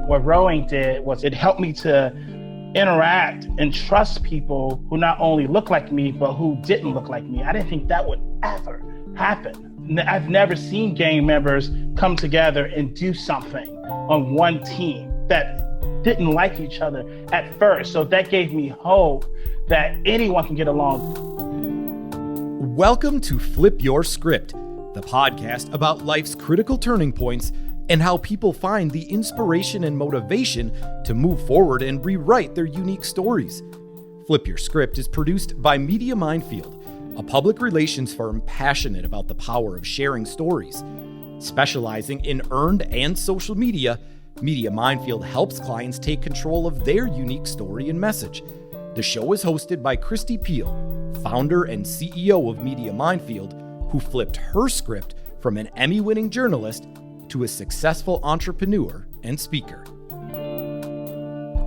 What rowing did was it helped me to interact and trust people who not only look like me, but who didn't look like me. I didn't think that would ever happen. I've never seen gang members come together and do something on one team that didn't like each other at first. So that gave me hope that anyone can get along. Welcome to Flip Your Script, the podcast about life's critical turning points and how people find the inspiration and motivation to move forward and rewrite their unique stories. Flip Your Script is produced by Media Minefield, a public relations firm passionate about the power of sharing stories. Specializing in earned and social media, Media Minefield helps clients take control of their unique story and message. The show is hosted by Kristi Piehl, founder and CEO of Media Minefield, who flipped her script from an Emmy-winning journalist to a successful entrepreneur and speaker.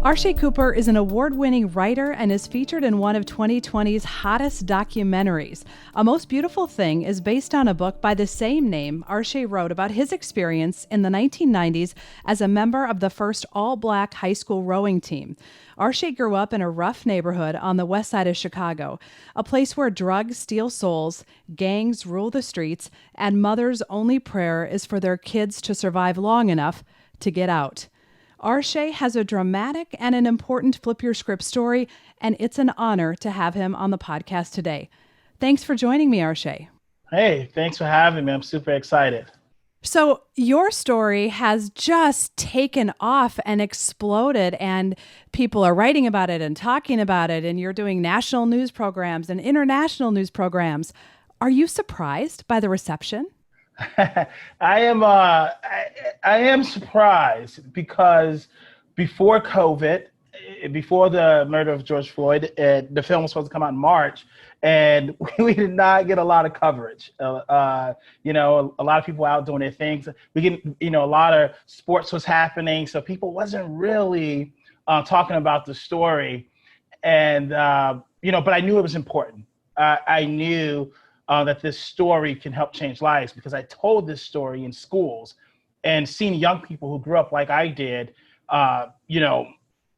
Arshay Cooper is an award-winning writer and is featured in one of 2020's hottest documentaries. A Most Beautiful Thing is based on a book by the same name Arshay wrote about his experience in the 1990s as a member of the first all-black high school rowing team. Arshay grew up in a rough neighborhood on the west side of Chicago, a place where drugs steal souls, gangs rule the streets, and mothers' only prayer is for their kids to survive long enough to get out. Arshay has a dramatic and an important Flip Your Script story, and it's an honor to have him on the podcast today. Thanks for joining me, Arshay. Hey, thanks for having me. I'm super excited. So your story has just taken off and exploded, and people are writing about it and talking about it, and you're doing national news programs and international news programs. Are you surprised by the reception? I am surprised because before COVID, before the murder of George Floyd, the film was supposed to come out in March, and we did not get a lot of coverage. A lot of people out doing their things. We get, a lot of sports was happening, so people wasn't really talking about the story, and but I knew it was important. I knew that this story can help change lives because I told this story in schools and seeing young people who grew up like I did,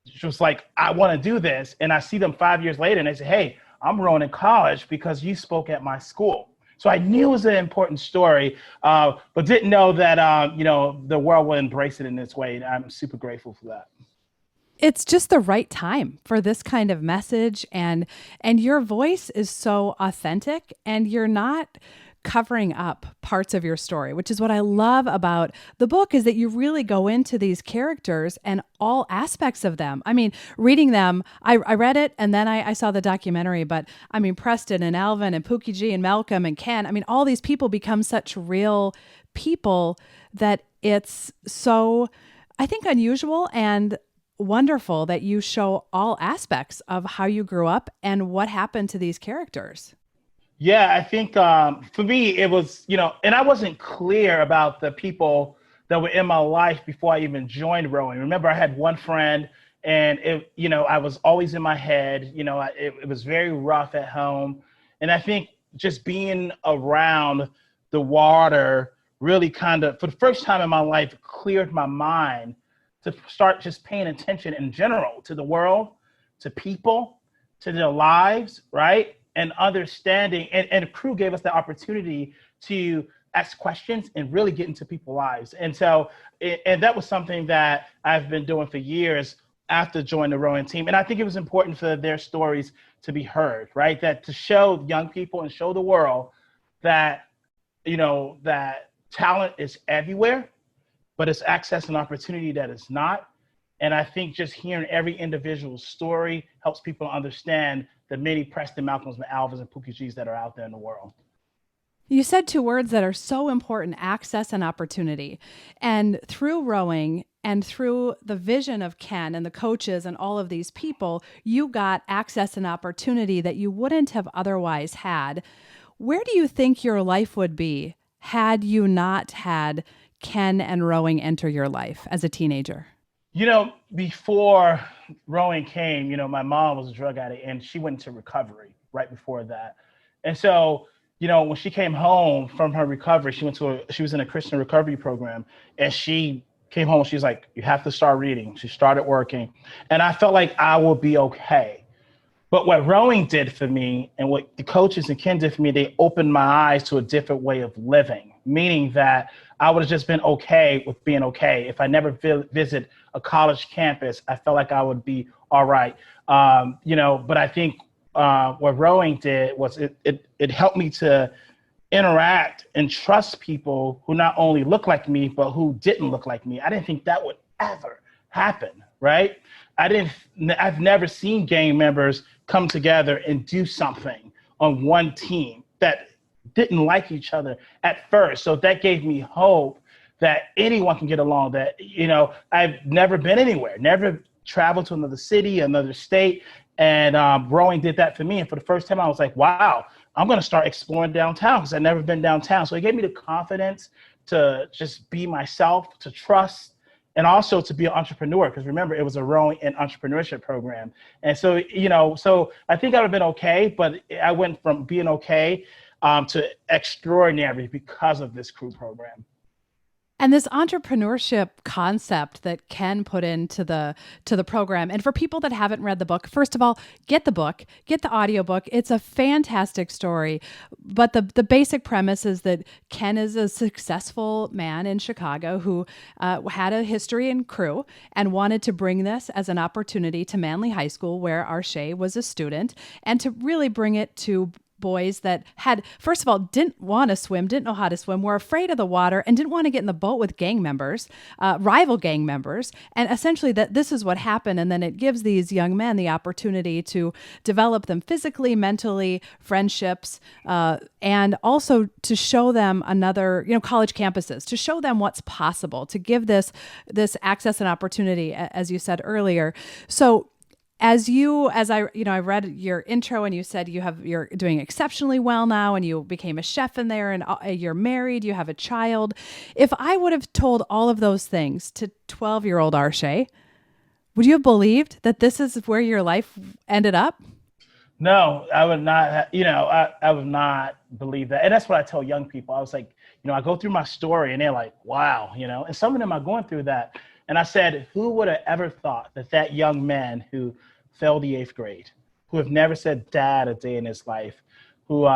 just like, I want to do this. And I see them 5 years later and they say, hey, I'm rowing in college because you spoke at my school. So I knew it was an important story, but didn't know that, the world would embrace it in this way. And I'm super grateful for that. It's just the right time for this kind of message, and your voice is so authentic, and you're not covering up parts of your story, which is what I love about the book, is that you really go into these characters and all aspects of them. I mean, reading them, I read it and then I saw the documentary, but I mean, Preston and Alvin and Pookie G and Malcolm and Ken, I mean, all these people become such real people that it's so, I think, unusual and wonderful that you show all aspects of how you grew up and what happened to these characters. Yeah, I think for me, it was, and I wasn't clear about the people that were in my life before I even joined rowing. Remember, I had one friend and I was always in my head, it was very rough at home. And I think just being around the water really kind of, for the first time in my life, cleared my mind to start just paying attention in general to the world, to people, to their lives, right? And understanding, and the crew gave us the opportunity to ask questions and really get into people's lives. And so, and that was something that I've been doing for years after joining the rowing team. And I think it was important for their stories to be heard, right? That to show young people and show the world that, that talent is everywhere, but it's access and opportunity that is not. And I think just hearing every individual's story helps people understand the many Preston, Malcolms, and Alvins, and Pookie G's that are out there in the world. You said two words that are so important: access and opportunity. And through rowing and through the vision of Ken and the coaches and all of these people, you got access and opportunity that you wouldn't have otherwise had. Where do you think your life would be had you not had Ken and rowing enter your life as a teenager? Before rowing came, my mom was a drug addict and she went into recovery right before that. And so, when she came home from her recovery, she was in a Christian recovery program, and she came home. She's like, you have to start reading. She started working. And I felt like I will be okay. But what rowing did for me and what the coaches and Ken did for me, they opened my eyes to a different way of living, meaning that I would have just been okay with being okay. If I never visit a college campus, I felt like I would be all right. But I think what rowing did was it helped me to interact and trust people who not only look like me, but who didn't look like me. I didn't think that would ever happen, right? I've never seen gang members come together and do something on one team that didn't like each other at first. So that gave me hope that anyone can get along, that, I've never been anywhere, never traveled to another city, another state. And rowing did that for me. And for the first time, I was like, wow, I'm going to start exploring downtown because I've never been downtown. So it gave me the confidence to just be myself, to trust, and also to be an entrepreneur, because remember, it was a rowing and entrepreneurship program. And so, so I think I would have been okay, but I went from being okay to extraordinary because of this crew program. And this entrepreneurship concept that Ken put into the program. And for people that haven't read the book, first of all, get the book, get the audiobook. It's a fantastic story. But the basic premise is that Ken is a successful man in Chicago who had a history in crew and wanted to bring this as an opportunity to Manly High School, where Arshay was a student, and to really bring it to boys that had, first of all, didn't want to swim, didn't know how to swim, were afraid of the water, and didn't want to get in the boat with gang members, rival gang members. And essentially that this is what happened. And then it gives these young men the opportunity to develop them physically, mentally, friendships, and also to show them another, college campuses, to show them what's possible, to give this access and opportunity, as you said earlier. So I read your intro and you said you're doing exceptionally well now and you became a chef in there and you're married, you have a child. If I would have told all of those things to 12-year-old Arshay, would you have believed that this is where your life ended up? No, I would not. I would not believe that. And that's what I tell young people. I was like, I go through my story and they're like, wow, and some of them are going through that. And I said, who would have ever thought that young man who failed the 8th grade, who have never said dad a day in his life, who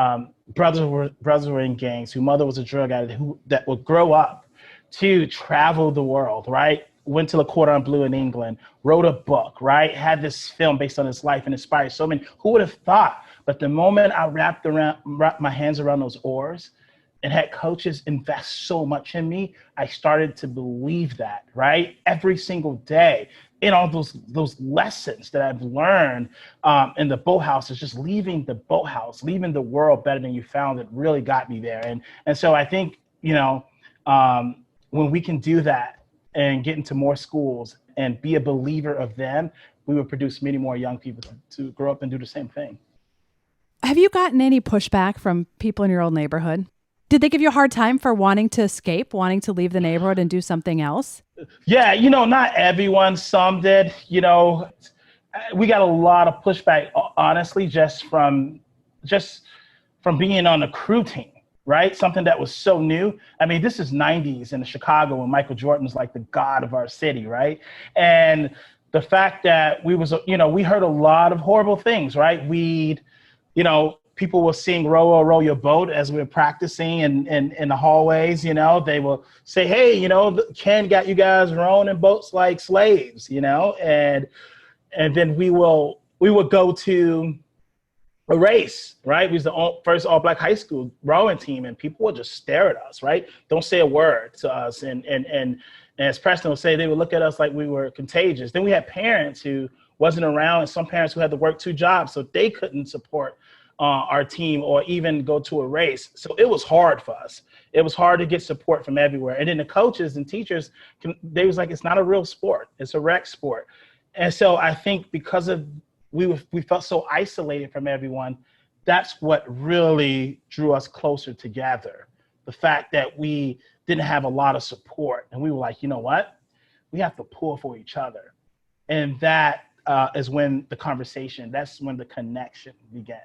brothers were in gangs, whose mother was a drug addict, that would grow up to travel the world, right? Went to the Cordon Bleu in England, wrote a book, right? Had this film based on his life and inspired so many. Who would have thought? But the moment I wrapped my hands around those oars and had coaches invest so much in me, I started to believe that, right? Every single day. In all those lessons that I've learned in the boathouse, is just leaving the boathouse, leaving the world better than you found it, really got me there. And so I think, when we can do that and get into more schools and be a believer of them, we will produce many more young people to grow up and do the same thing. Have you gotten any pushback from people in your old neighborhood? Did they give you a hard time for wanting to escape, wanting to leave the neighborhood and do something else? Yeah, not everyone. Some did. We got a lot of pushback, honestly, just from being on a crew team, right? Something that was so new. I mean, this is 90s in Chicago when Michael Jordan was like the god of our city, right? And the fact that we heard a lot of horrible things, right? People will sing row, row your boat as we were practicing in the hallways, they will say, hey, Ken got you guys rowing in boats like slaves, and then we would go to a race, right? We was the first all black high school rowing team, and people would just stare at us, right? Don't say a word to us. And as Preston would say, they would look at us like we were contagious. Then we had parents who wasn't around, and some parents who had to work 2 jobs, so they couldn't support our team or even go to a race. So it was hard for us. It was hard to get support from everywhere. And then the coaches and teachers, they was like, it's not a real sport. It's a rec sport. And so I think because of we felt so isolated from everyone, that's what really drew us closer together. The fact that we didn't have a lot of support, and we were like, you know what? We have to pull for each other. And that is when that's when the connection began.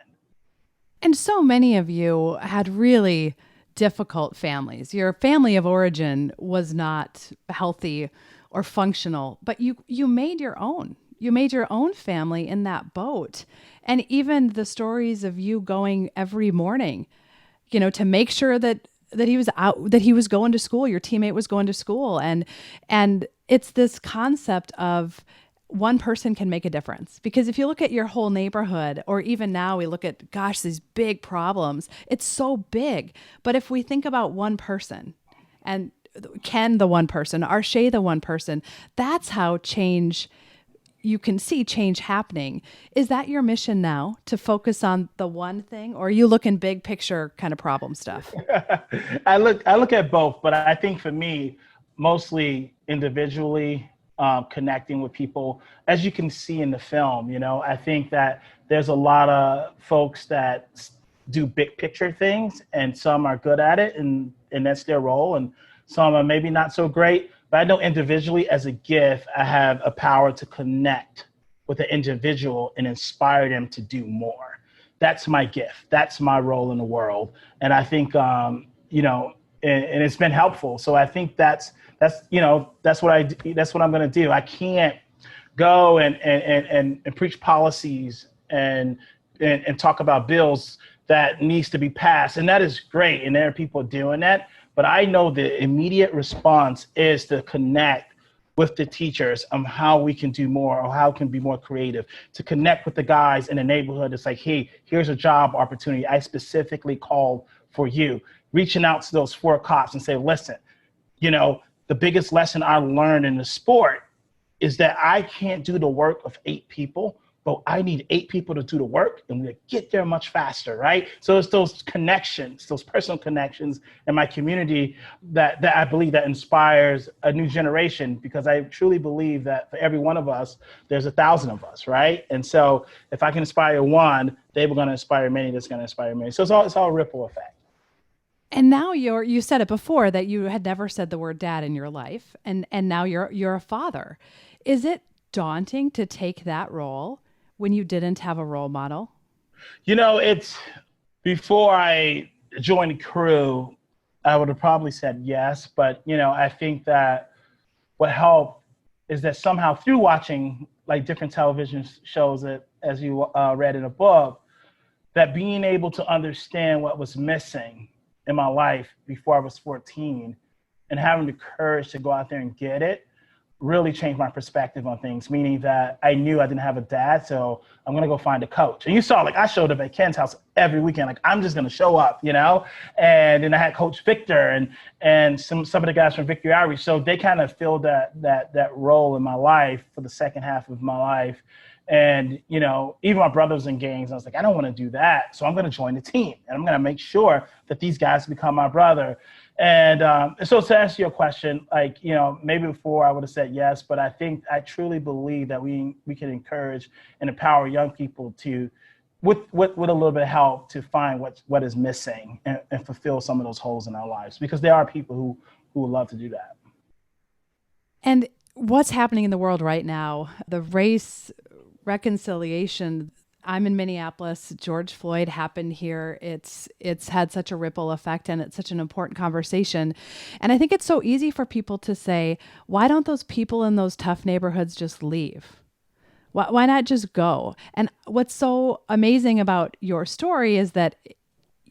And so many of you had really difficult families. Your family of origin was not healthy or functional, but you made your own. You made your own family in that boat. And even the stories of you going every morning, to make sure that he was out, that he was going to school, your teammate was going to school. And it's this concept of one person can make a difference. Because if you look at your whole neighborhood, or even now we look at, gosh, these big problems, it's so big. But if we think about one person, and Ken the one person, Arshay the one person, that's how you can see change happening. Is that your mission now, to focus on the one thing, or are you looking big picture kind of problem stuff? I look at both, but I think for me, mostly individually, connecting with people. As you can see in the film, I think that there's a lot of folks that do big picture things, and some are good at it, and that's their role, and some are maybe not so great. But I know individually, as a gift, I have a power to connect with an individual and inspire them to do more. That's my gift. That's my role in the world. And I think, and it's been helpful. So I think that's what I'm going to do. I can't go and preach policies and talk about bills that needs to be passed. And that is great. And there are people doing that. But I know the immediate response is to connect with the teachers on how we can do more, or how we can be more creative, to connect with the guys in the neighborhood. It's like, hey, here's a job opportunity. I specifically called for you. Reaching out to those 4 cops and say, listen, the biggest lesson I learned in the sport is that I can't do the work of 8 people, but I need 8 people to do the work, and we'll get there much faster, right? So it's those connections, those personal connections in my community that I believe that inspires a new generation, because I truly believe that for every one of us, there's 1,000 of us, right? And so if I can inspire one, they were going to inspire many, that's going to inspire many. So it's all a ripple effect. And now you said it before that you had never said the word dad in your life, and now you're a father. Is it daunting to take that role when you didn't have a role model? It's before I joined the crew, I would have probably said yes, but I think that what helped is that somehow through watching like different television shows, that as you read in a book, that being able to understand what was missing in my life before I was 14 and having the courage to go out there and get it really changed my perspective on things, meaning that I knew I didn't have a dad, so I'm going to go find a coach. And you saw, I showed up at Ken's house every weekend. I'm just going to show up, and then I had Coach Victor and some of the guys from Victory Outreach. So they kind of filled that role in my life for the second half of my life. And, even my brother was in gangs. I was like, I don't want to do that. So I'm going to join the team, and I'm going to make sure that these guys become my brother. And so to answer your question, maybe before I would have said yes, but I truly believe that we can encourage and empower young people to, with a little bit of help, to find what is missing and fulfill some of those holes in our lives, because there are people who would love to do that. And what's happening in the world right now, the race reconciliation. I'm in Minneapolis. George Floyd happened here. It's had such a ripple effect, and it's such an important conversation. And I think it's so easy for people to say, why don't those people in those tough neighborhoods just leave? Why not just go? And what's so amazing about your story is that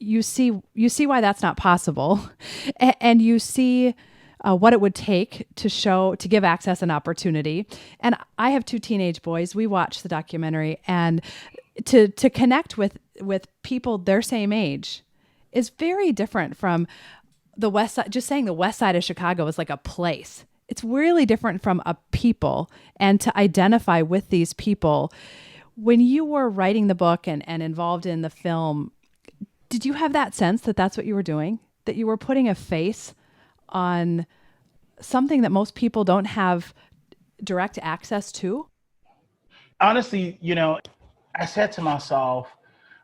you see why that's not possible, and you see what it would take to give access and opportunity. And I have 2 teenage boys. We watched the documentary, and to connect with people their same age is very different from the West Side. Just saying the West Side of Chicago is like a place. It's really different from a people, and to identify with these people. When you were writing the book and involved in the film, did you have that sense that that's what you were doing? That you were putting a face on something that most people don't have direct access to? Honestly, I said to myself,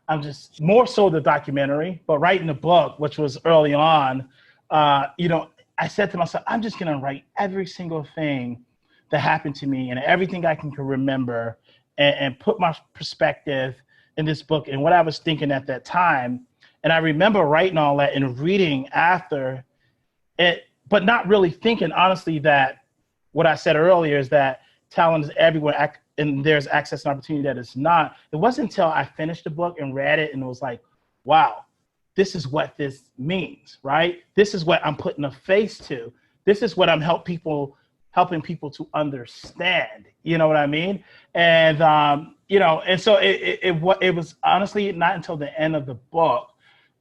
I'm just more so the documentary, but writing the book, which was early on, I said to myself, I'm just going to write every single thing that happened to me and everything I can remember and put my perspective in this book and what I was thinking at that time. And I remember writing all that and reading after it, but not really thinking honestly that what I said earlier is that talent is everywhere and there's access and opportunity that is not. It wasn't until I finished the book and read it and it was like, wow, this is what this means, right? This is what I'm putting a face to. This is what I'm helping people to understand. You know what I mean? And and so it was honestly not until the end of the book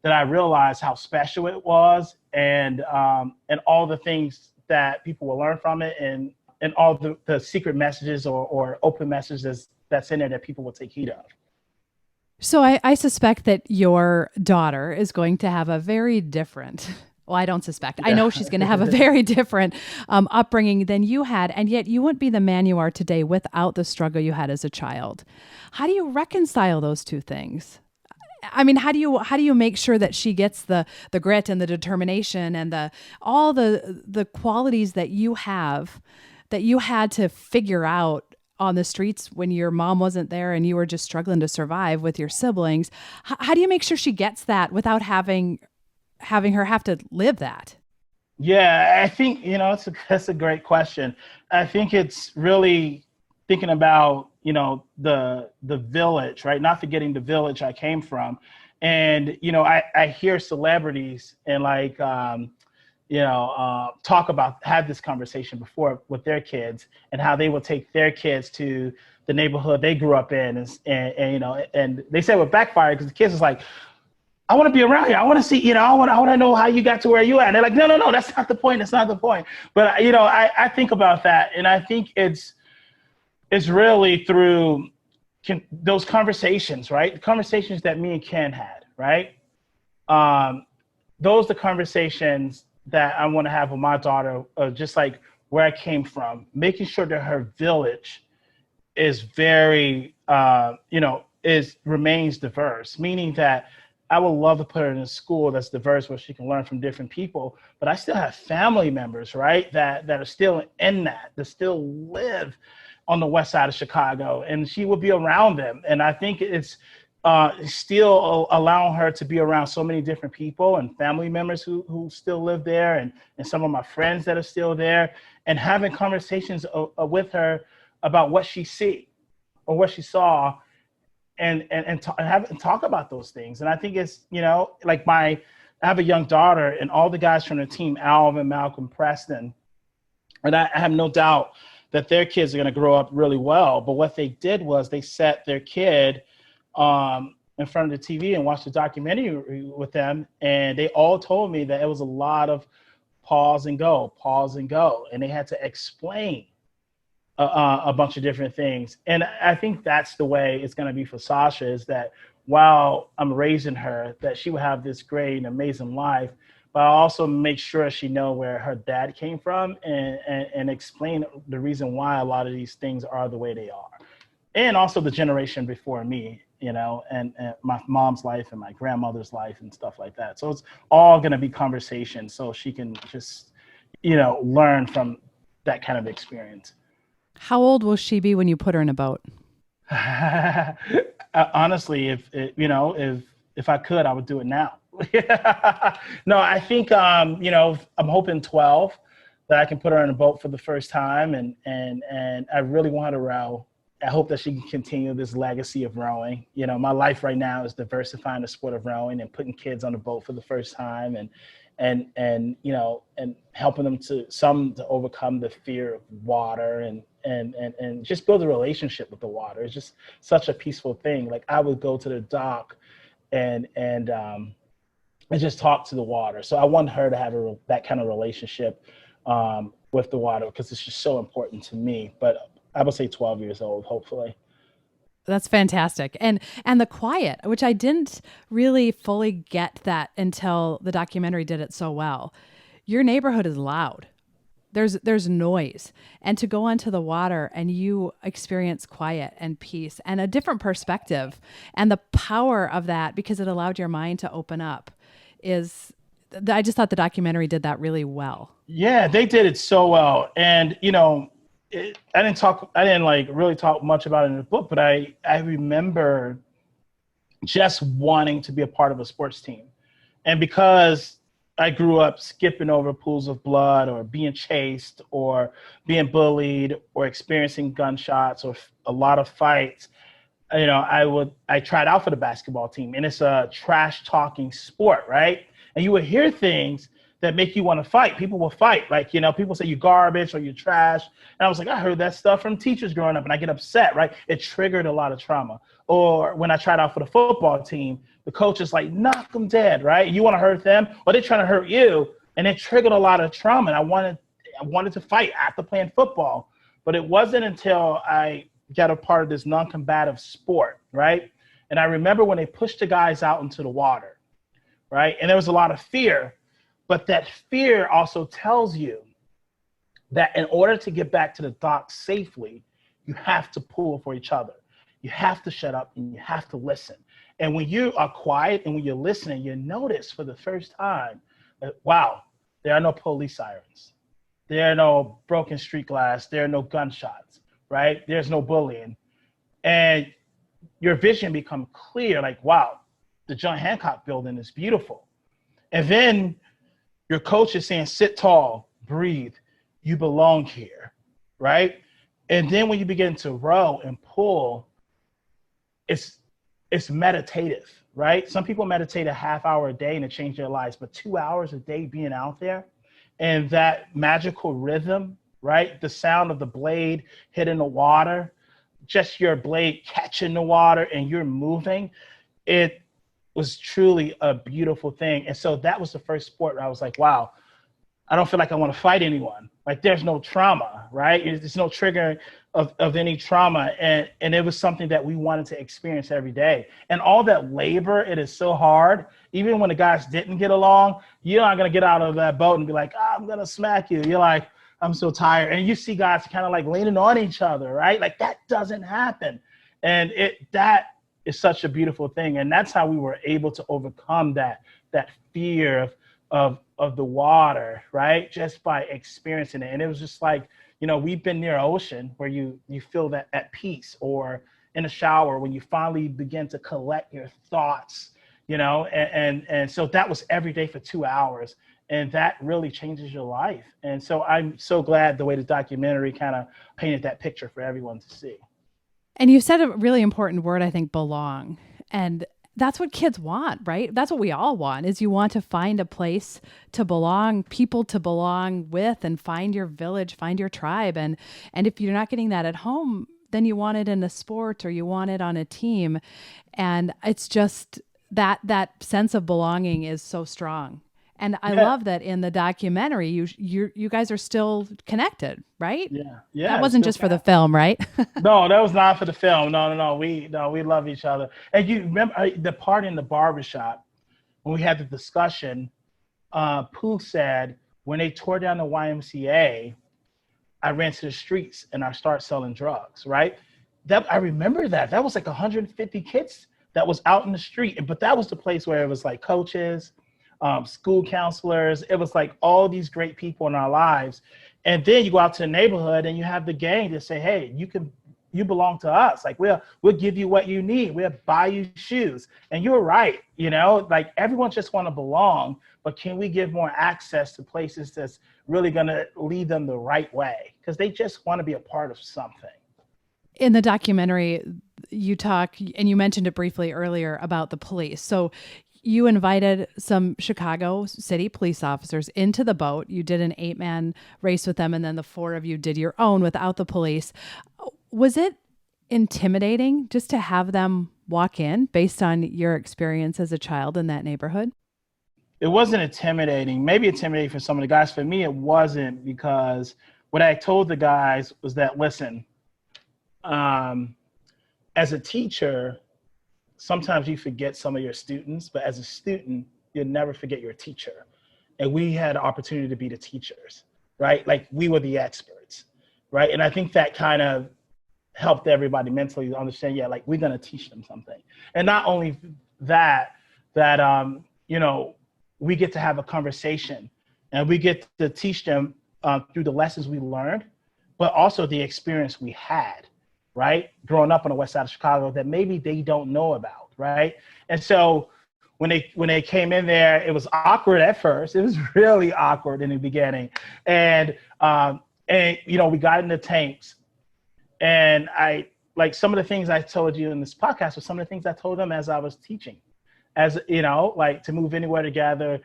that I realized how special it was, and all the things that people will learn from it, and all the secret messages or open messages that's in there that people will take heed of. So I suspect that your daughter is going to have a very different, well, I don't suspect, I know she's going to have a very different upbringing than you had, and yet you wouldn't be the man you are today without the struggle you had as a child. How do you reconcile those two things? I mean, how do you make sure that she gets the grit and the determination and all the qualities that you have that you had to figure out on the streets when your mom wasn't there and you were just struggling to survive with your siblings? How do you make sure she gets that without having her have to live that? Yeah, I think, that's a great question. I think it's really thinking about, the village, right? Not forgetting the village I came from. And, I hear celebrities and have this conversation before with their kids and how they will take their kids to the neighborhood they grew up in. And they said it would backfire because the kids is like, I want to be around here. I want to see, I want to know how you got to where you at. And they're like, no, that's not the point. That's not the point. But, I think about that. And I think it's really through those conversations, right? The conversations that me and Ken had, right? Those are the conversations that I want to have with my daughter, just like where I came from, making sure that her village is very, remains diverse, meaning that I would love to put her in a school that's diverse where she can learn from different people, but I still have family members, right, that are still in that still live on the west side of Chicago, and she will be around them. And I think it's still allowing her to be around so many different people and family members who still live there, and some of my friends that are still there, and having conversations with her about what she see or what she saw, and talk about those things. And I think it's, I have a young daughter, and all the guys from the team, Alvin, Malcolm, Preston, and I have no doubt that their kids are going to grow up really well. But what they did was they set their kid in front of the TV and watched the documentary with them. And they all told me that it was a lot of pause and go. And they had to explain a bunch of different things. And I think that's the way it's going to be for Sasha, is that while I'm raising her, that she will have this great and amazing life, but I also make sure she know where her dad came from, and explain the reason why a lot of these things are the way they are. And also the generation before me, and my mom's life and my grandmother's life and stuff like that. So it's all going to be conversation, so she can just, learn from that kind of experience. How old will she be when you put her in a boat? Honestly, if I could, I would do it now. No, I think, I'm hoping 12, that I can put her in a boat for the first time. And I really want her to row. I hope that she can continue this legacy of rowing. My life right now is diversifying the sport of rowing and putting kids on the boat for the first time, and helping them to overcome the fear of water, and just build a relationship with the water. It's just such a peaceful thing. Like, I would go to the dock and just talk to the water. So I want her to have that kind of relationship with the water, because it's just so important to me. But I would say 12 years old, hopefully. That's fantastic. And the quiet, which I didn't really fully get that until the documentary did it so well. Your neighborhood is loud. There's noise. And to go onto the water and you experience quiet and peace and a different perspective, and the power of that, because it allowed your mind to open up, I just thought the documentary did that really well. Yeah, they did it so well. And, I didn't really talk much about it in the book, but I remember just wanting to be a part of a sports team. And because I grew up skipping over pools of blood or being chased or being bullied or experiencing gunshots or a lot of fights, I tried out for the basketball team, and it's a trash talking sport, right? And you would hear things that make you want to fight. People will fight. Like, people say you garbage or you trash. And I was like, I heard that stuff from teachers growing up, and I get upset, right? It triggered a lot of trauma. Or when I tried out for the football team, the coach is like, knock them dead, right? You want to hurt them, or they're trying to hurt you. And it triggered a lot of trauma. And I wanted to fight after playing football. But it wasn't until I got a part of this non-combative sport, right? And I remember when they pushed the guys out into the water, right? And there was a lot of fear. But that fear also tells you that in order to get back to the dock safely, you have to pull for each other. You have to shut up and you have to listen. And when you are quiet and when you're listening, you notice for the first time that, wow, there are no police sirens. There are no broken street glass. There are no gunshots, right? There's no bullying. And your vision becomes clear, like, wow, the John Hancock building is beautiful. And then your coach is saying, sit tall, breathe, you belong here, right? And then when you begin to row and pull, it's meditative, right? Some people meditate a half hour a day and it changed their lives, but 2 hours a day being out there and that magical rhythm, right? The sound of the blade hitting the water, just your blade catching the water and you're moving, it was truly a beautiful thing. And so that was the first sport where I was like, wow, I don't feel like I want to fight anyone. Like there's no trauma, right? There's no trigger of any trauma. And it was something that we wanted to experience every day. And all that labor, it is so hard. Even when the guys didn't get along, you're not going to get out of that boat and be like, oh, I'm going to smack you. You're like, I'm so tired. And you see guys kind of like leaning on each other, right? Like that doesn't happen. And that is such a beautiful thing. And that's how we were able to overcome that fear of the water, right? Just by experiencing it. And it was just like, we've been near ocean where you feel that at peace, or in a shower when you finally begin to collect your thoughts, and so that was every day for 2 hours. And that really changes your life. And so I'm so glad the way the documentary kind of painted that picture for everyone to see. And you said a really important word, I think, belong. And that's what kids want, right? That's what we all want, is you want to find a place to belong, people to belong with, and find your village, find your tribe. And if you're not getting that at home, then you want it in a sport or you want it on a team. And it's just that sense of belonging is so strong. And I love that in the documentary, you guys are still connected, right? Yeah. That wasn't just for the film, right? No, that was not for the film. No. We love each other. And you remember the part in the barbershop when we had the discussion, Pooh said, when they tore down the YMCA, I ran to the streets and I started selling drugs, right? I remember that. That was like 150 kids that was out in the street. But that was the place where it was like coaches, school counselors. It was like all these great people in our lives. And then you go out to the neighborhood and you have the gang to say, hey, you belong to us. Like we'll give you what you need. We'll buy you shoes. And you're right. Like everyone just want to belong, but can we give more access to places that's really going to lead them the right way? Because they just want to be a part of something. In the documentary, you talk, and you mentioned it briefly earlier, about the police. So you invited some Chicago City police officers into the boat. You did an 8-man race with them, and then the 4 of you did your own without the police. Was it intimidating just to have them walk in based on your experience as a child in that neighborhood? It wasn't intimidating. Maybe intimidating for some of the guys. For me, it wasn't, because what I told the guys was that, listen, as a teacher, sometimes you forget some of your students, but as a student, you'll never forget your teacher. And we had the opportunity to be the teachers, right? Like we were the experts, right? And I think that kind of helped everybody mentally to understand, like we're going to teach them something. And not only that, we get to have a conversation and we get to teach them through the lessons we learned, but also the experience we had, right? Growing up on the west side of Chicago that maybe they don't know about, right? And so when they came in there, it was awkward at first. It was really awkward in the beginning. And we got in the tanks, and like some of the things I told you in this podcast were some of the things I told them as I was teaching, as like to move anywhere together.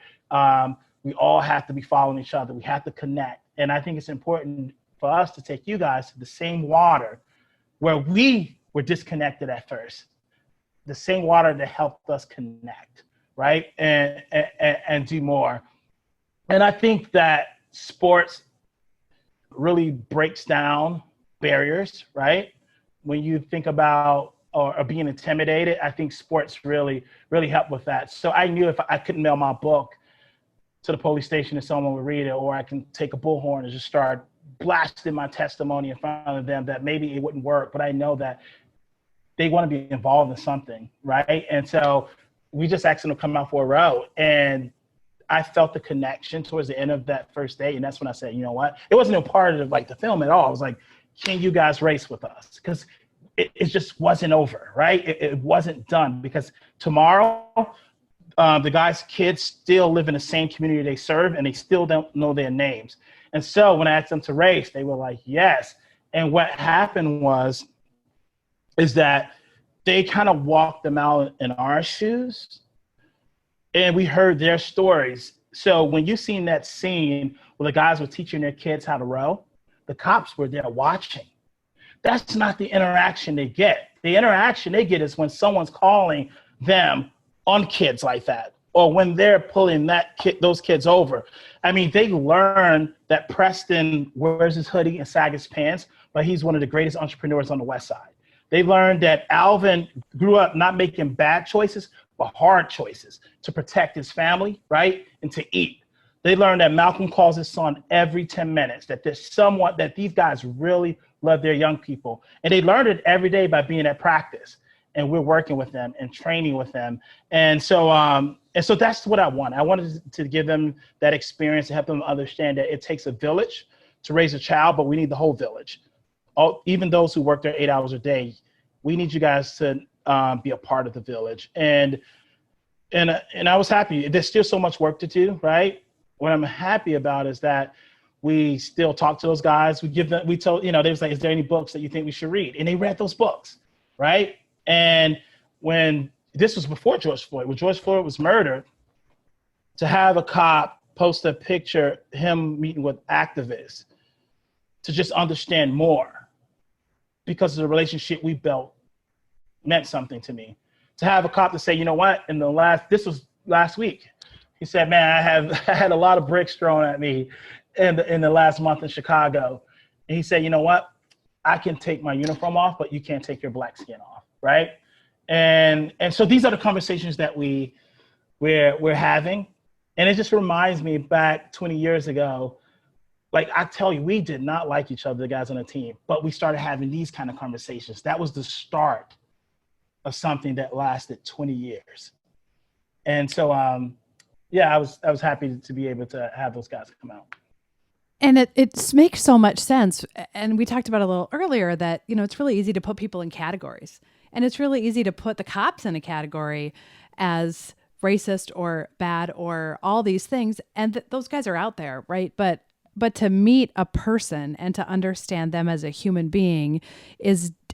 We all have to be following each other. We have to connect. And I think it's important for us to take you guys to the same water where we were disconnected at first, the same water that helped us connect, right? And do more. And I think that sports really breaks down barriers, right? When you think about or being intimidated, I think sports really, really help with that. So I knew if I couldn't mail my book to the police station and someone would read it, or I can take a bullhorn and just start blasting my testimony in front of them, that maybe it wouldn't work, but I know that they want to be involved in something, right? And so we just asked them to come out for a row, and I felt the connection towards the end of that first day. And that's when I said, you know what? It wasn't a part of the film at all. I was like, can you guys race with us? Because it just wasn't over, right? It wasn't done, because tomorrow, the guys' kids still live in the same community they serve, and they still don't know their names. And so when I asked them to race, they were like, yes. And what happened is that they kind of walked them out in our shoes, and we heard their stories. So when you seen that scene where the guys were teaching their kids how to row, the cops were there watching. That's not the interaction they get. The interaction they get is when someone's calling them on kids like that, or when they're pulling those kids over. I mean, they learn that Preston wears his hoodie and sag his pants, but he's one of the greatest entrepreneurs on the West Side. They learned that Alvin grew up not making bad choices, but hard choices to protect his family, right? And to eat. They learned that Malcolm calls his son every 10 minutes, that that these guys really love their young people. And they learned it every day by being at practice. And we're working with them and training with them. And so that's what I want. I wanted to give them that experience to help them understand that it takes a village to raise a child, but we need the whole village. Even those who work there 8 hours a day, we need you guys to be a part of the village. And I was happy. There's still so much work to do, right? What I'm happy about is that we still talk to those guys. We told, they was like, is there any books that you think we should read? And they read those books, right? And when this was before George Floyd, when George Floyd was murdered, to have a cop post a picture, him meeting with activists, to just understand more, because of the relationship we built, meant something to me. To have a cop to say, you know what, this was last week. He said, man, I had a lot of bricks thrown at me in the last month in Chicago. And he said, you know what, I can take my uniform off, but you can't take your black skin off. Right. And so these are the conversations that we're having. And it just reminds me back 20 years ago, like I tell you, we did not like each other, the guys on the team, but we started having these kind of conversations. That was the start of something that lasted 20 years. And so, I was happy to be able to have those guys come out. And it makes so much sense. And we talked about a little earlier that, it's really easy to put people in categories. And it's really easy to put the cops in a category as racist or bad or all these things. And those guys are out there, right? But to meet a person and to understand them as a human being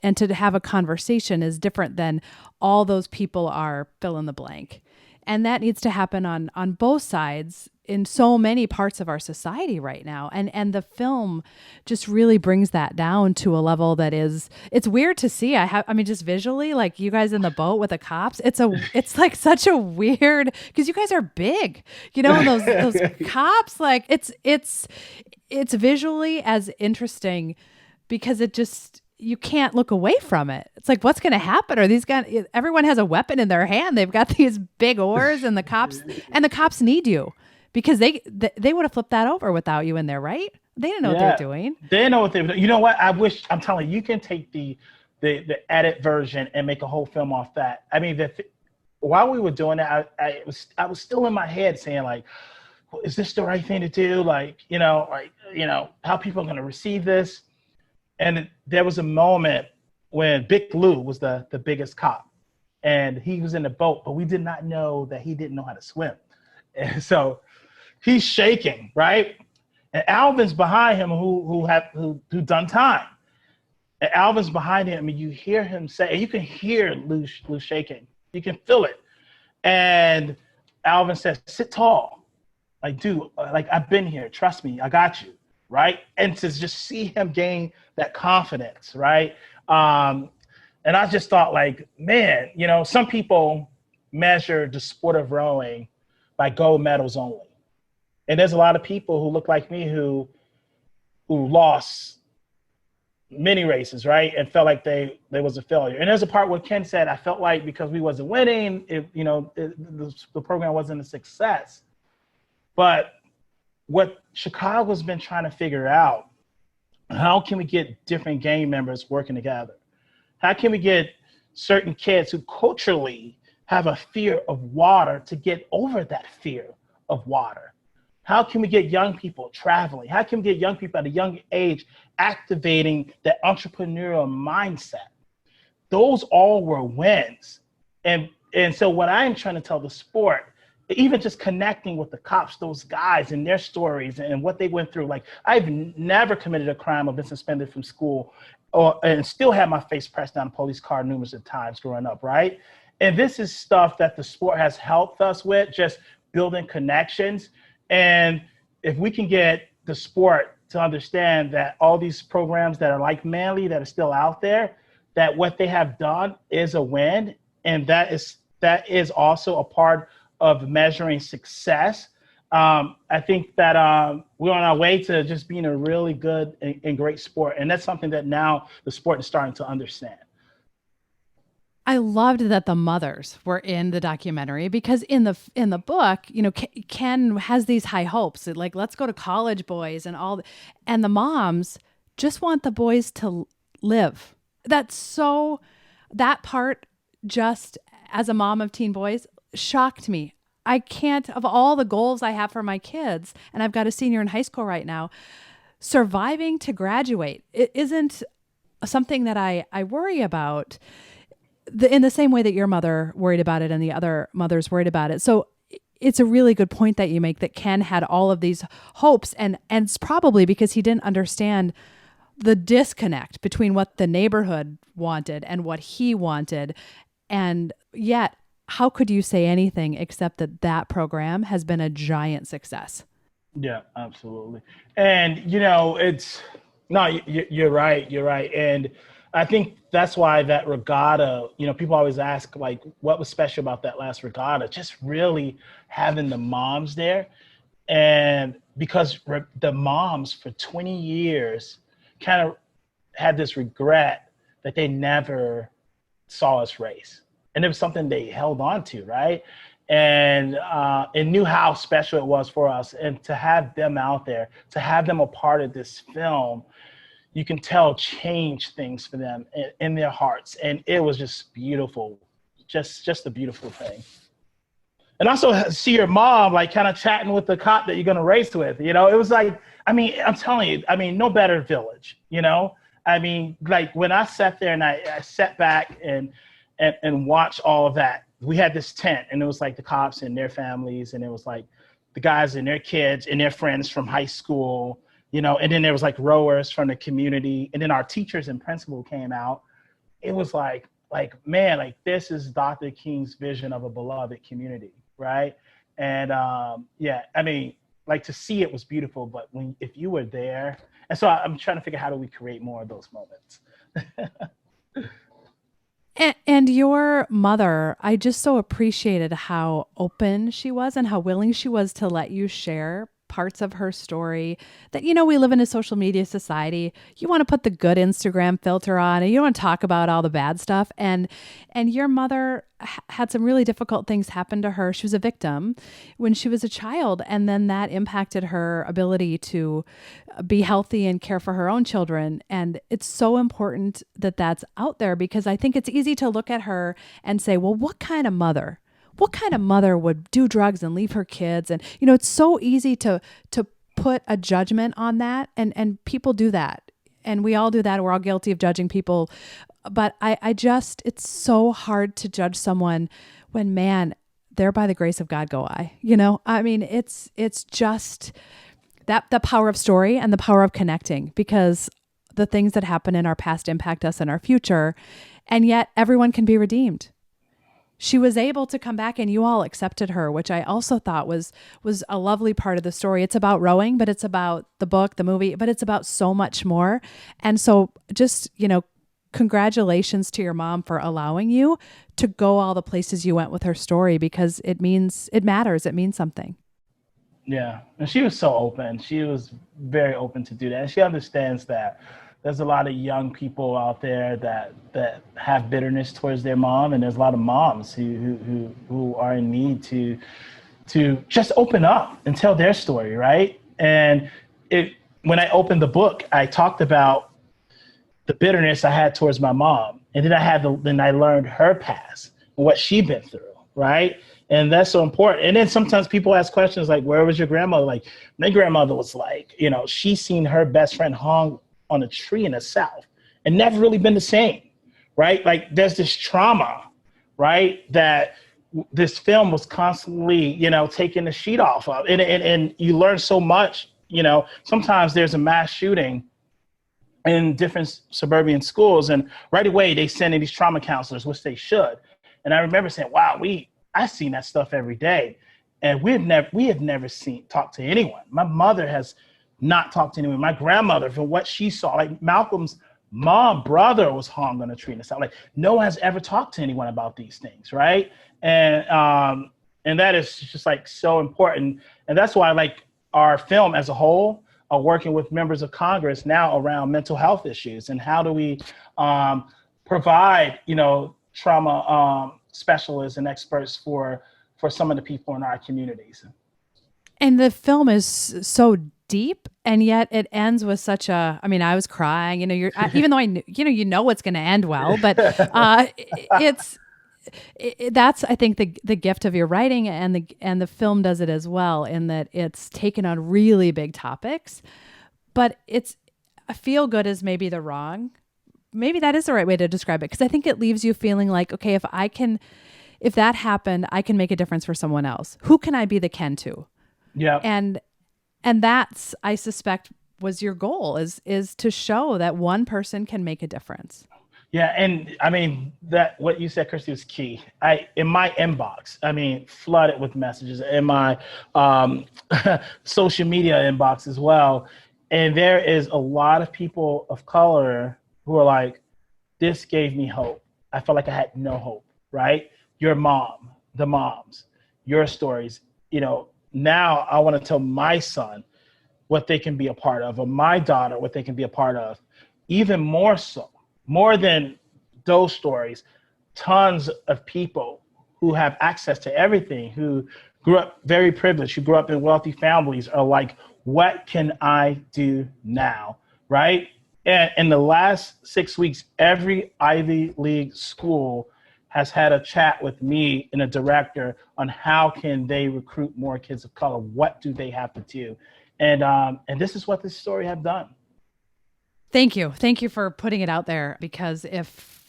and to have a conversation is different than all those people are fill in the blank. And that needs to happen on both sides in so many parts of our society right now. And the film just really brings that down to a level that it's weird to see. Just visually, like you guys in the boat with the cops, it's like such a weird, because you guys are big, and those cops, like it's visually as interesting because it just, you can't look away from it. It's like, what's going to happen? Are these guys, everyone has a weapon in their hand. They've got these big oars, and the cops need you, because they would have flipped that over without you in there, right? They didn't know what they were doing. They didn't know what they were doing. You know what? I'm telling you, you can take the edit version and make a whole film off that. I mean, while we were doing that, I was still in my head saying, like, well, is this the right thing to do? Like, how people are going to receive this? And there was a moment when Big Lou was the biggest cop, and he was in the boat, but we did not know that he didn't know how to swim. And so he's shaking, right? And Alvin's behind him who done time. And Alvin's behind him, and you hear him say, and you can hear Lou shaking. You can feel it. And Alvin says, sit tall. Like, dude, like, I've been here. Trust me, I got you, right? And to just see him gain that confidence, right? And I just thought, like, man, you know, some people measure the sport of rowing by gold medals only. And there's a lot of people who look like me who lost many races, right? And felt like they was a failure. And there's a part where Ken said, I felt like because we wasn't winning, the program wasn't a success. But what Chicago's been trying to figure out, how can we get different gang members working together? How can we get certain kids who culturally have a fear of water to get over that fear of water? How can we get young people traveling? How can we get young people at a young age activating that entrepreneurial mindset? Those all were wins. And so what I'm trying to tell the sport, even just connecting with the cops, those guys and their stories and what they went through. Like, I've never committed a crime or been suspended from school and still had my face pressed down a police car numerous of times growing up, right? And this is stuff that the sport has helped us with, just building connections. And if we can get the sport to understand that all these programs that are like Manly that are still out there, that what they have done is a win, and that is also a part of measuring success. I think that we're on our way to just being a really good and great sport, and that's something that now the sport is starting to understand. I loved that the mothers were in the documentary, because in the book, you know, Ken has these high hopes, like, let's go to college, boys, and the moms just want the boys to live. That part, just as a mom of teen boys, shocked me. I can't, of all the goals I have for my kids, and I've got a senior in high school right now, surviving to graduate, it isn't something that I worry about in the same way that your mother worried about it and the other mothers worried about it. So it's a really good point that you make, that Ken had all of these hopes, and it's probably because he didn't understand the disconnect between what the neighborhood wanted and what he wanted. And yet, how could you say anything except that program has been a giant success? Yeah, absolutely. And, you know, you're right. And I think that's why that regatta, you know, people always ask, like, what was special about that last regatta? Just really having the moms there. And because the moms for 20 years kind of had this regret that they never saw us race. And it was something they held on to, right? And knew how special it was for us. And to have them out there, to have them a part of this film, you can tell change things for them in their hearts. And it was just beautiful, just a beautiful thing. And also see your mom, like, kind of chatting with the cop that you're going to race with, you know, it was like, I mean, I'm telling you, I mean, no better village, you know? I mean, like, when I sat there and I sat back and watched all of that, we had this tent, and it was like the cops and their families, and it was like the guys and their kids and their friends from high school, you know, and then there was like rowers from the community, and then our teachers and principal came out. It was like, man, like, this is Dr. King's vision of a beloved community, right? And yeah, I mean, like, to see it was beautiful, but if you were there, and so I'm trying to figure out, how do we create more of those moments? And your mother, I just so appreciated how open she was and how willing she was to let you share parts of her story. That, you know, we live in a social media society. You want to put the good Instagram filter on, and you don't want to talk about all the bad stuff. And your mother had some really difficult things happen to her. She was a victim when she was a child, and then that impacted her ability to be healthy and care for her own children. And it's so important that that's out there, because I think it's easy to look at her and say, well, what kind of mother would do drugs and leave her kids? And, you know, it's so easy to put a judgment on that. And people do that. And we all do that. We're all guilty of judging people But I just, it's so hard to judge someone when, man, they're by the grace of God go I, I mean, it's just that the power of story and the power of connecting, because the things that happen in our past impact us in our future. And yet everyone can be redeemed. She was able to come back and you all accepted her, which I also thought was a lovely part of the story. It's about rowing, but it's about the book, the movie, but it's about so much more. And so just, congratulations to your mom for allowing you to go all the places you went with her story, because it matters. It means something. Yeah. And she was so open. She was very open to do that. And she understands that there's a lot of young people out there that have bitterness towards their mom, and there's a lot of moms who are in need to just open up and tell their story, right? And when I opened the book, I talked about the bitterness I had towards my mom, and then I learned her past and what she'd been through, right? And that's so important. And then sometimes people ask questions like, "Where was your grandmother?" Like, my grandmother was like, she's seen her best friend hung on a tree in the South and never really been the same, right? Like, there's this trauma, right, that this film was constantly, taking the sheet off of. And you learn so much, sometimes there's a mass shooting in different suburban schools, and right away they send in these trauma counselors, which they should. And I remember saying, wow, I've seen that stuff every day. And we have never talked to anyone. My mother has not talked to anyone. My grandmother, from what she saw, like Malcolm's brother was hung on a tree in the South. Like, no one has ever talked to anyone about these things, right? And that is just like so important. And that's why, like, our film as a whole are working with members of Congress now around mental health issues and how do we provide, trauma specialists and experts for some of the people in our communities. And the film is so deep, and yet it ends with such I was crying, even though I knew, it's going to end well, but that's, I think, the gift of your writing, and the film does it as well, in that it's taken on really big topics, but feel good is maybe that is the right way to describe it. Cause I think it leaves you feeling like, okay, if that happened, I can make a difference for someone else. Who can I be the Ken to? Yeah. And that's, I suspect, was your goal, is to show that one person can make a difference. Yeah. And I mean, that what you said, Kristi, was key. In my inbox, flooded with messages, in my social media inbox as well. And there is a lot of people of color who are like, this gave me hope. I felt like I had no hope, right? Your mom, the moms, your stories, now I want to tell my son what they can be a part of, or my daughter what they can be a part of. Even more so, more than those stories, tons of people who have access to everything, who grew up very privileged, who grew up in wealthy families, are like, what can I do now, right? And in the last 6 weeks, every Ivy League school has had a chat with me and a director on how can they recruit more kids of color? What do they have to do? And this is what this story have done. Thank you. Thank you for putting it out there, because it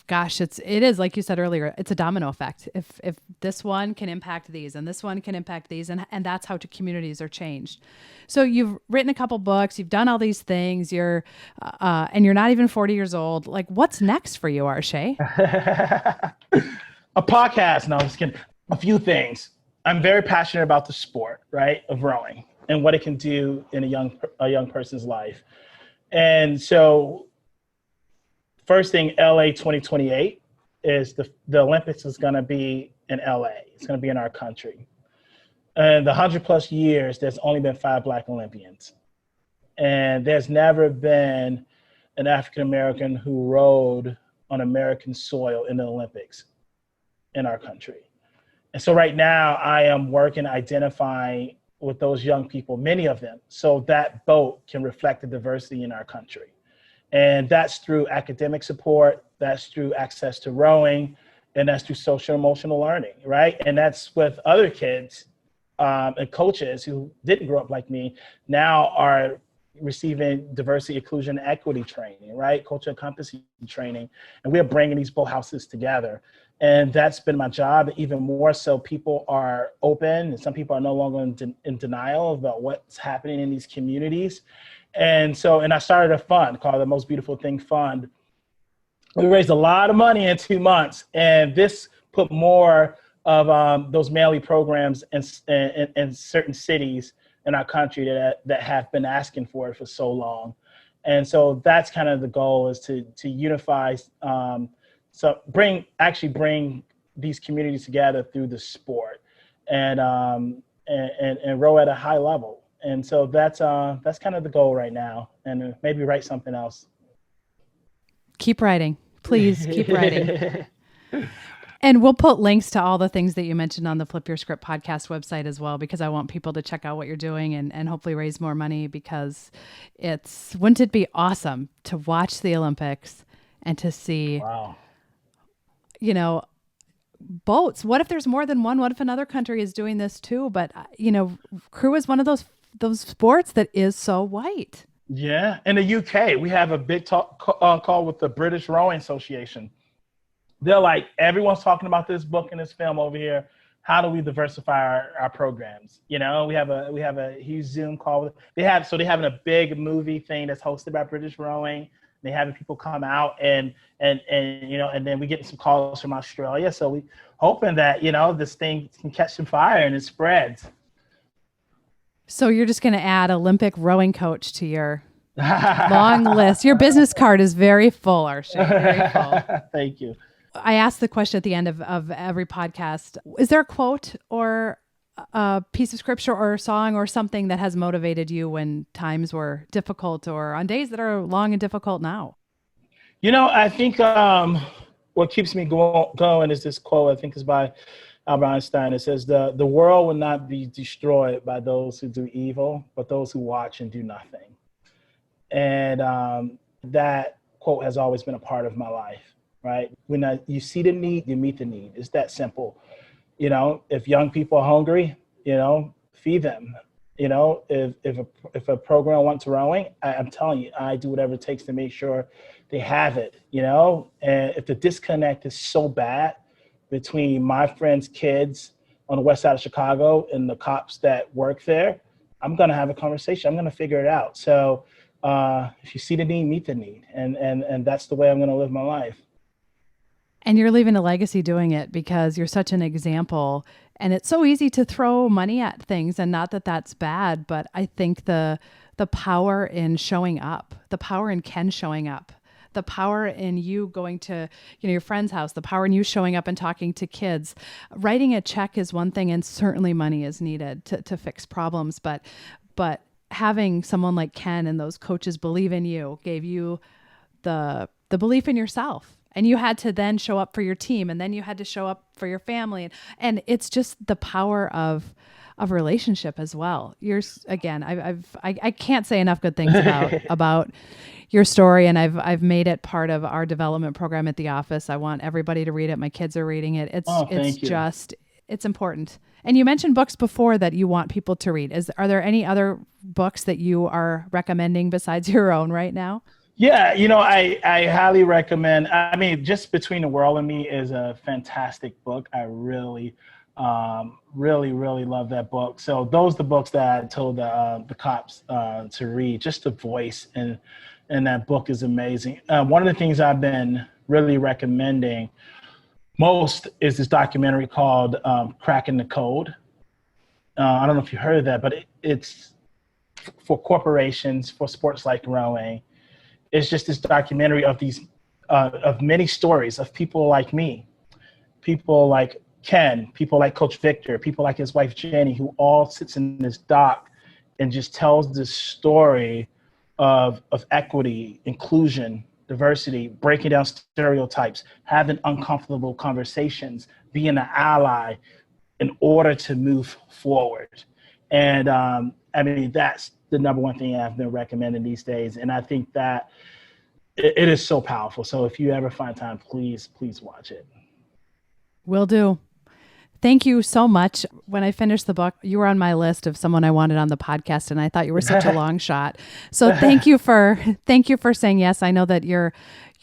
is, like you said earlier, it's a domino effect. If this one can impact these, and this one can impact these, and that's how communities are changed. So you've written a couple books, you've done all these things, and you're not even 40 years old. Like, what's next for you, Arshay? A podcast. No, I'm just kidding. A few things. I'm very passionate about the sport, right, of rowing and what it can do in a young person's life. And so, first thing, LA 2028 is the Olympics is going to be in LA. It's going to be in our country. And the 100+ years, there's only been 5 Black Olympians. And there's never been an African-American who rowed on American soil in the Olympics in our country. And so right now I am working, identifying with those young people, many of them, so that boat can reflect the diversity in our country. And that's through academic support, that's through access to rowing, and that's through social emotional learning, right? And that's with other kids and coaches who didn't grow up like me, now are receiving diversity, inclusion, equity training, right? Culture and competency training. And we're bringing these both houses together. And that's been my job. Even more so, people are open, and some people are no longer in denial about what's happening in these communities. And I started a fund called the Most Beautiful Thing Fund. We raised a lot of money in 2 months, and this put more of those MALI programs in certain cities in our country that have been asking for it for so long. And so that's kind of the goal, is to unify, bring these communities together through the sport and row at a high level. And so that's kind of the goal right now, and maybe write something else. Keep writing. Please keep writing. And we'll put links to all the things that you mentioned on the Flip Your Script podcast website as well, because I want people to check out what you're doing and hopefully raise more money, because wouldn't it be awesome to watch the Olympics and to see, wow, boats. What if there's more than one? What if another country is doing this too? But, crew is one of those sports that is so white. Yeah. In the UK, we have a big call with the British Rowing Association. They're like, everyone's talking about this book and this film over here. How do we diversify our programs? We have a huge Zoom call. They're having a big movie thing that's hosted by British Rowing. They're having people come out and then we get some calls from Australia. So we hoping that, this thing can catch some fire and it spreads. So you're just going to add Olympic rowing coach to your long list. Your business card is very full, Arshay. Very full. Thank you. I ask the question at the end of every podcast. Is there a quote or a piece of scripture or a song or something that has motivated you when times were difficult or on days that are long and difficult now? I think what keeps me going is this quote, I think is by Albert Einstein. It says, the world will not be destroyed by those who do evil, but those who watch and do nothing. And that quote has always been a part of my life. Right? When you see the need, you meet the need. It's that simple. If young people are hungry, feed them. If a program wants rowing, I'm telling you, I do whatever it takes to make sure they have it. And if the disconnect is so bad between my friends' kids on the west side of Chicago and the cops that work there, I'm going to have a conversation. I'm going to figure it out. So if you see the need, meet the need. And that's the way I'm going to live my life. And you're leaving a legacy doing it, because you're such an example. And it's so easy to throw money at things, and not that that's bad, but I think the power in showing up, the power in Ken showing up, the power in you going to your friend's house, the power in you showing up and talking to kids. Writing a check is one thing, and certainly money is needed to fix problems. But having someone like Ken and those coaches believe in you gave you the belief in yourself. And you had to then show up for your team, and then you had to show up for your family. And it's just the power of relationship as well. Again, I can't say enough good things about your story. And I've made it part of our development program at the office. I want everybody to read it. My kids are reading it. It's important. And you mentioned books before that you want people to read. Are there any other books that you are recommending besides your own right now? Yeah, I highly recommend. I mean, just Between the World and Me is a fantastic book. I really, really, really love that book. So those are the books that I told the cops to read. Just the voice in that book is amazing. One of the things I've been really recommending most is this documentary called Cracking the Code. I don't know if you heard of that, but it's for corporations, for sports like rowing. It's just this documentary of of many stories of people like me, people like Ken, people like Coach Victor, people like his wife Jenny, who all sits in this doc and just tells this story of equity, inclusion, diversity, breaking down stereotypes, having uncomfortable conversations, being an ally in order to move forward. And I mean, that's the number one thing I've been recommending these days. And I think that it is so powerful. So if you ever find time, please watch it. Will do. Thank you so much. When I finished the book, you were on my list of someone I wanted on the podcast, and I thought you were such a long shot. So thank you for saying yes. I know that you're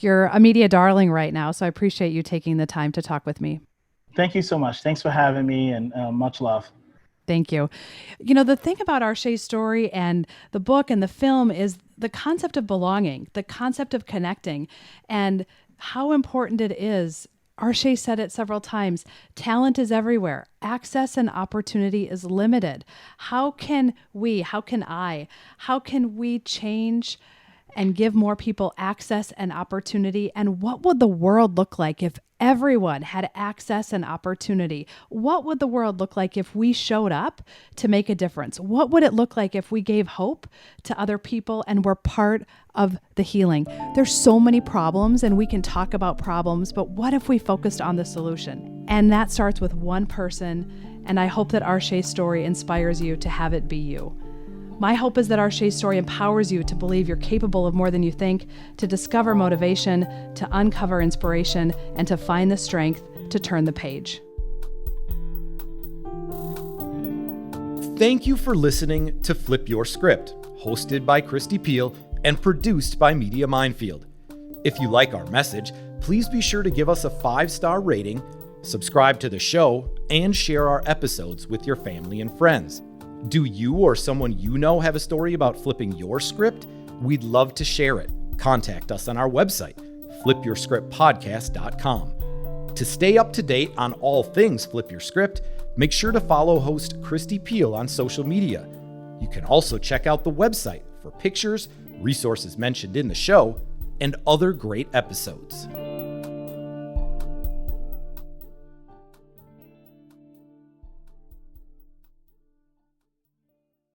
a media darling right now, so I appreciate you taking the time to talk with me. Thank you so much. Thanks for having me, and much love. Thank you. You know, the thing about Arshay's story and the book and the film is the concept of belonging, the concept of connecting, and how important it is. Arshay said it several times. Talent is everywhere. Access and opportunity is limited. How can we change and give more people access and opportunity? And what would the world look like if everyone had access and opportunity? What would the world look like if we showed up to make a difference? What would it look like if we gave hope to other people and were part of the healing? There's so many problems, and we can talk about problems, but what if we focused on the solution? And that starts with one person, and I hope that Arshay's story inspires you to have it be you. My hope is that Arshay's story empowers you to believe you're capable of more than you think, to discover motivation, to uncover inspiration, and to find the strength to turn the page. Thank you for listening to Flip Your Script, hosted by Kristi Piehl and produced by Media Minefield. If you like our message, please be sure to give us a 5-star rating, subscribe to the show, and share our episodes with your family and friends. Do you or someone you know have a story about flipping your script? We'd love to share it. Contact us on our website, flipyourscriptpodcast.com. To stay up to date on all things Flip Your Script, make sure to follow host Kristi Piehl on social media. You can also check out the website for pictures, resources mentioned in the show, and other great episodes.